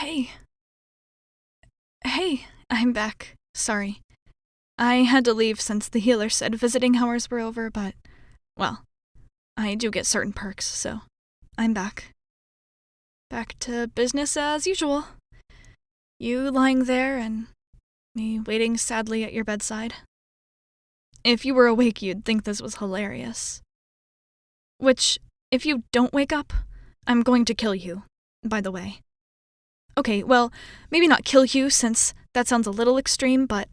Hey. Hey, I'm back. Sorry. I had to leave since the healer said visiting hours were over, but, well, I do get certain perks, so I'm back. Back to business as usual. You lying there and me waiting sadly at your bedside. If you were awake, you'd think this was hilarious. Which, if you don't wake up, I'm going to kill you, by the way. Okay, well, maybe not kill you, since that sounds a little extreme, but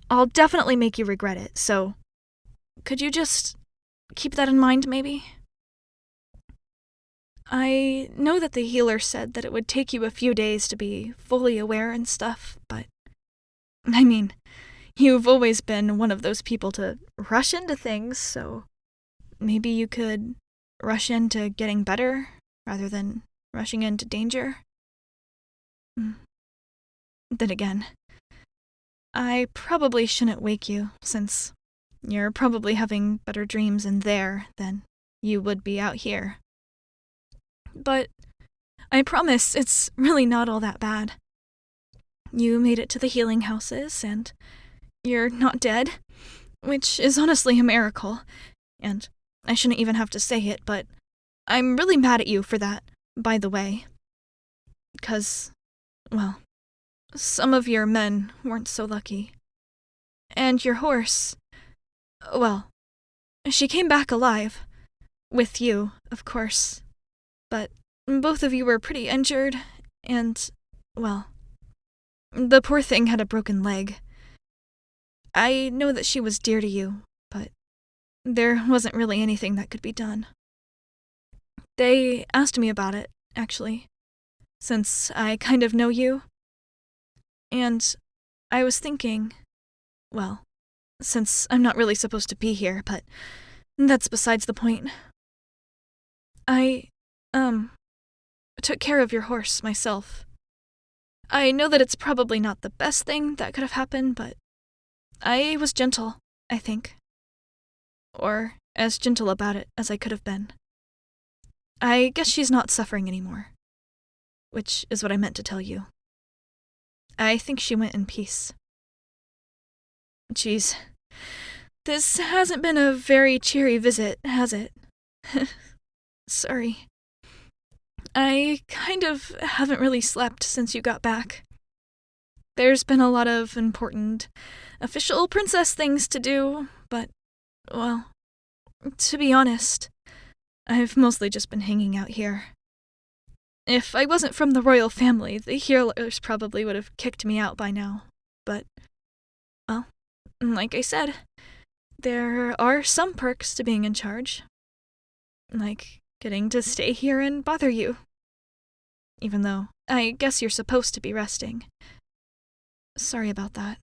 I'll definitely make you regret it, so could you just keep that in mind, maybe? I know that the healer said that it would take you a few days to be fully aware and stuff, but I mean, you've always been one of those people to rush into things, so maybe you could rush into getting better rather than rushing into danger. Then again, I probably shouldn't wake you, since you're probably having better dreams in there than you would be out here. But I promise it's really not all that bad. You made it to the healing houses, and you're not dead, which is honestly a miracle, and I shouldn't even have to say it, but I'm really mad at you for that, by the way. 'Cause, well, some of your men weren't so lucky. And your horse, well, she came back alive. With you, of course. But both of you were pretty injured, and, well, the poor thing had a broken leg. I know that she was dear to you, but there wasn't really anything that could be done. They asked me about it, actually, since I kind of know you. And I was thinking, well, since I'm not really supposed to be here, but that's besides the point. I, took care of your horse myself. I know that it's probably not the best thing that could have happened, but I was gentle, I think. Or as gentle about it as I could have been. I guess she's not suffering anymore, which is what I meant to tell you. I think she went in peace. Jeez. This hasn't been a very cheery visit, has it? Sorry. I kind of haven't really slept since you got back. There's been a lot of important official princess things to do, but, well, to be honest, I've mostly just been hanging out here. If I wasn't from the royal family, the healers probably would have kicked me out by now. But, well, like I said, there are some perks to being in charge. Like getting to stay here and bother you. Even though I guess you're supposed to be resting. Sorry about that.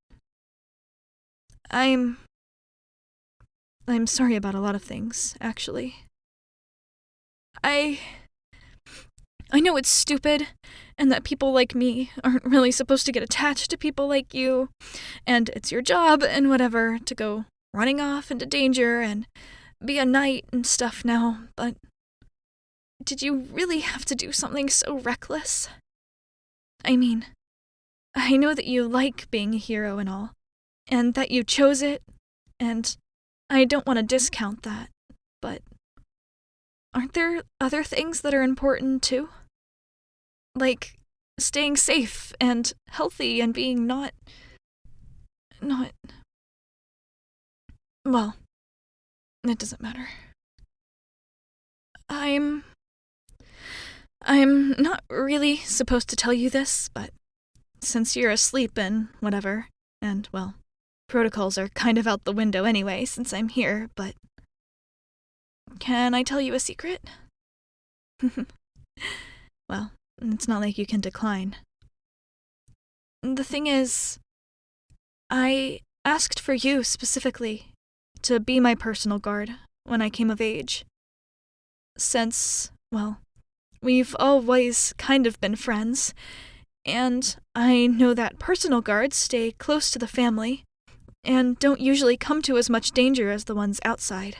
I'm sorry about a lot of things, actually. I know it's stupid, and that people like me aren't really supposed to get attached to people like you, and it's your job and whatever to go running off into danger and be a knight and stuff now, but did you really have to do something so reckless? I mean, I know that you like being a hero and all, and that you chose it, and I don't want to discount that, but aren't there other things that are important too? Like staying safe and healthy and being not... Well, it doesn't matter. I'm not really supposed to tell you this, but since you're asleep and whatever, and, well, protocols are kind of out the window anyway since I'm here, but can I tell you a secret? Well, it's not like you can decline. The thing is, I asked for you specifically to be my personal guard when I came of age. Since, well, we've always kind of been friends, and I know that personal guards stay close to the family and don't usually come to as much danger as the ones outside.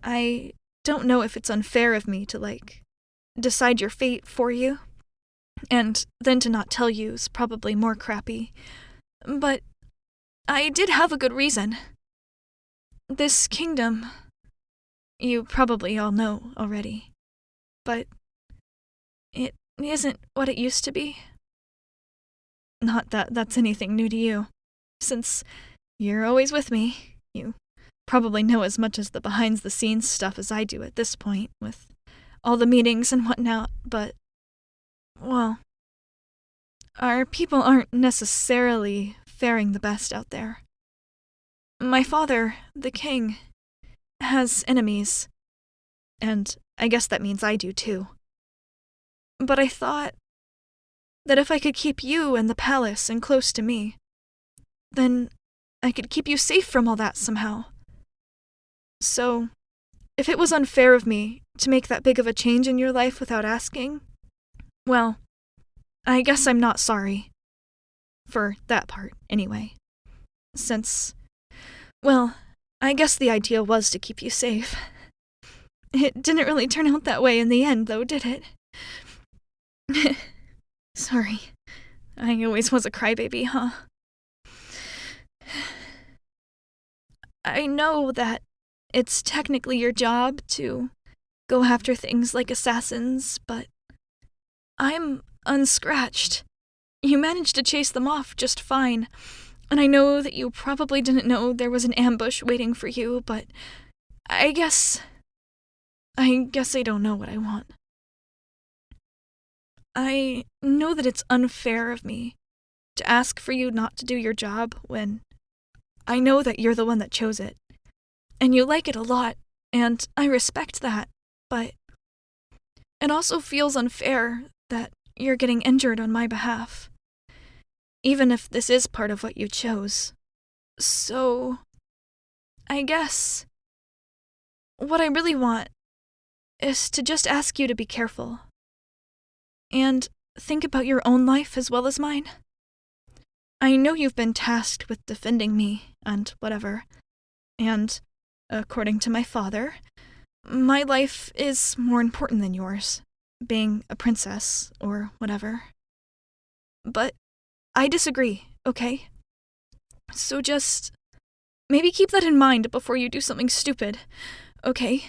I don't know if it's unfair of me to, decide your fate for you. And then to not tell you's probably more crappy. But I did have a good reason. This kingdom, you probably all know already, but it isn't what it used to be. Not that that's anything new to you, since you're always with me. You probably know as much as the behind-the-scenes stuff as I do at this point, with all the meetings and whatnot, but, well, our people aren't necessarily faring the best out there. My father, the king, has enemies, and I guess that means I do too. But I thought that if I could keep you in the palace and close to me, then I could keep you safe from all that somehow. So, if it was unfair of me to make that big of a change in your life without asking, well, I guess I'm not sorry. For that part, anyway. Since, well, I guess the idea was to keep you safe. It didn't really turn out that way in the end, though, did it? Sorry. I always was a crybaby, huh? I know that it's technically your job to go after things like assassins, but I'm unscratched. You managed to chase them off just fine, and I know that you probably didn't know there was an ambush waiting for you, but I guess I don't know what I want. I know that it's unfair of me to ask for you not to do your job when I know that you're the one that chose it, and you like it a lot, and I respect that, but it also feels unfair that you're getting injured on my behalf, even if this is part of what you chose. So, I guess what I really want is to just ask you to be careful, and think about your own life as well as mine. I know you've been tasked with defending me and whatever, and according to my father, my life is more important than yours, being a princess or whatever. But I disagree, okay? So just maybe keep that in mind before you do something stupid, okay?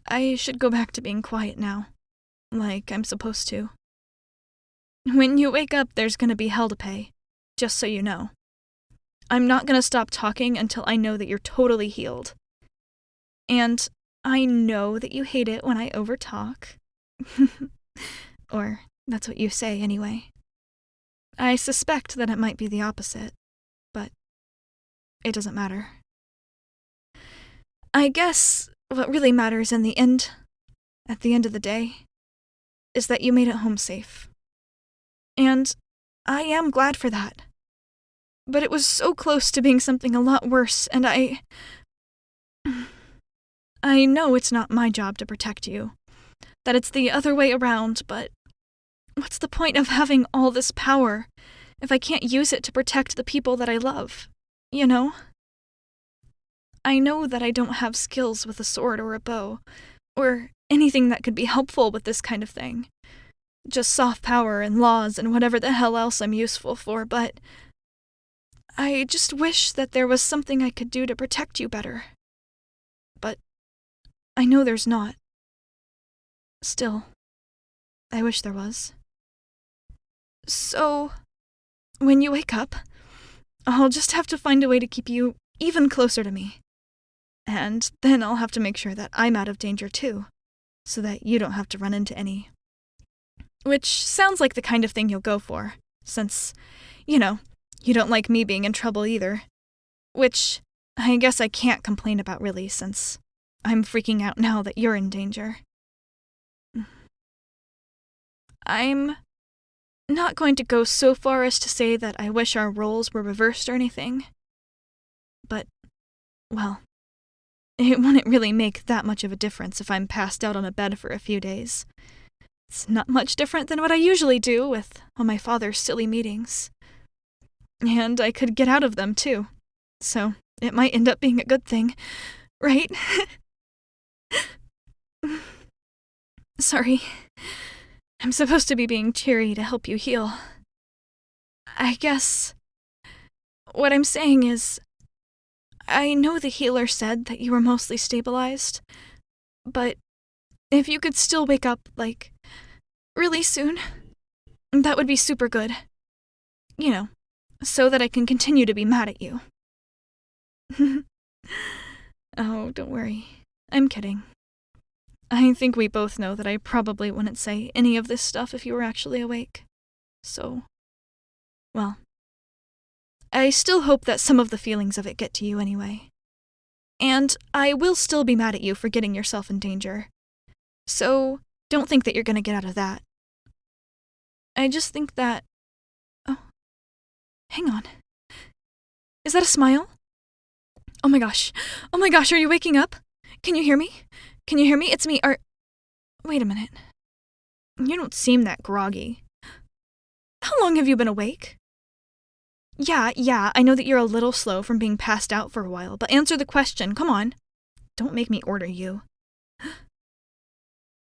I should go back to being quiet now, like I'm supposed to. When you wake up, there's gonna be hell to pay, just so you know. I'm not gonna stop talking until I know that you're totally healed. And I know that you hate it when I overtalk. Or that's what you say anyway. I suspect that it might be the opposite, but it doesn't matter. I guess what really matters in the end, at the end of the day, is that you made it home safe. And I am glad for that. But it was so close to being something a lot worse, and I know it's not my job to protect you, that it's the other way around, but what's the point of having all this power if I can't use it to protect the people that I love, you know? I know that I don't have skills with a sword or a bow, or anything that could be helpful with this kind of thing. Just soft power and laws and whatever the hell else I'm useful for, but I just wish that there was something I could do to protect you better. But I know there's not. Still, I wish there was. So, when you wake up, I'll just have to find a way to keep you even closer to me. And then I'll have to make sure that I'm out of danger too, so that you don't have to run into any. Which sounds like the kind of thing you'll go for, since, you know, you don't like me being in trouble either. Which I guess I can't complain about really, since I'm freaking out now that you're in danger. I'm not going to go so far as to say that I wish our roles were reversed or anything. But, well, it wouldn't really make that much of a difference if I'm passed out on a bed for a few days. It's not much different than what I usually do with all my father's silly meetings. And I could get out of them, too. So it might end up being a good thing, right? Sorry. I'm supposed to be being cheery to help you heal. I guess what I'm saying is, I know the healer said that you were mostly stabilized, but if you could still wake up, really soon, that would be super good. You know, so that I can continue to be mad at you. Oh, don't worry. I'm kidding. I think we both know that I probably wouldn't say any of this stuff if you were actually awake. So, well, I still hope that some of the feelings of it get to you anyway. And I will still be mad at you for getting yourself in danger. So, don't think that you're gonna get out of that. I just think that... Oh, hang on. Is that a smile? Oh my gosh, are you waking up? Can you hear me? It's me, Wait a minute. You don't seem that groggy. How long have you been awake? Yeah, I know that you're a little slow from being passed out for a while, but answer the question, come on. Don't make me order you.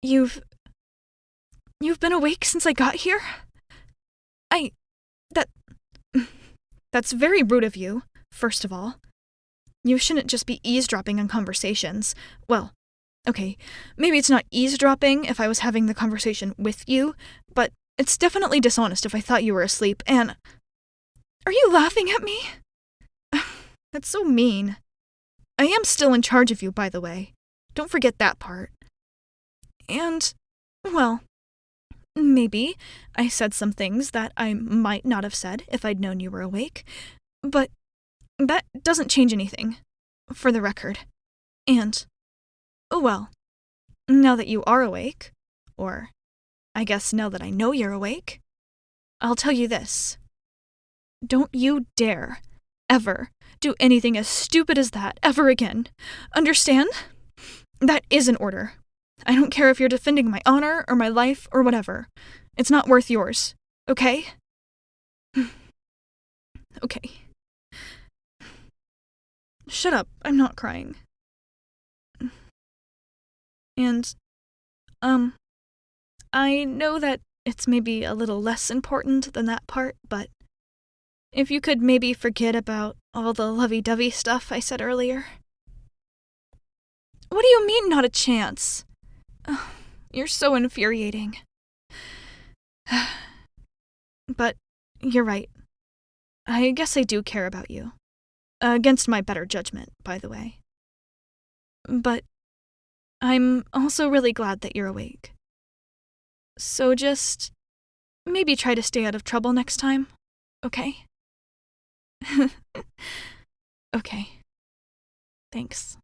You've been awake since I got here? That's very rude of you, first of all. You shouldn't just be eavesdropping on conversations. Well, okay, maybe it's not eavesdropping if I was having the conversation with you, but it's definitely dishonest if I thought you were asleep, and... Are you laughing at me? That's so mean. I am still in charge of you, by the way. Don't forget that part. And, well, maybe I said some things that I might not have said if I'd known you were awake, but that doesn't change anything, for the record. And, oh well, now that you are awake, or I guess now that I know you're awake, I'll tell you this. Don't you dare, ever, do anything as stupid as that ever again. Understand? That is an order. I don't care if you're defending my honor or my life or whatever. It's not worth yours, okay? Okay. Shut up, I'm not crying. And, I know that it's maybe a little less important than that part, but if you could maybe forget about all the lovey-dovey stuff I said earlier. What do you mean, not a chance? Oh, you're so infuriating. But you're right. I guess I do care about you. Against my better judgment, by the way. But I'm also really glad that you're awake. So just maybe try to stay out of trouble next time, okay? Okay. Thanks.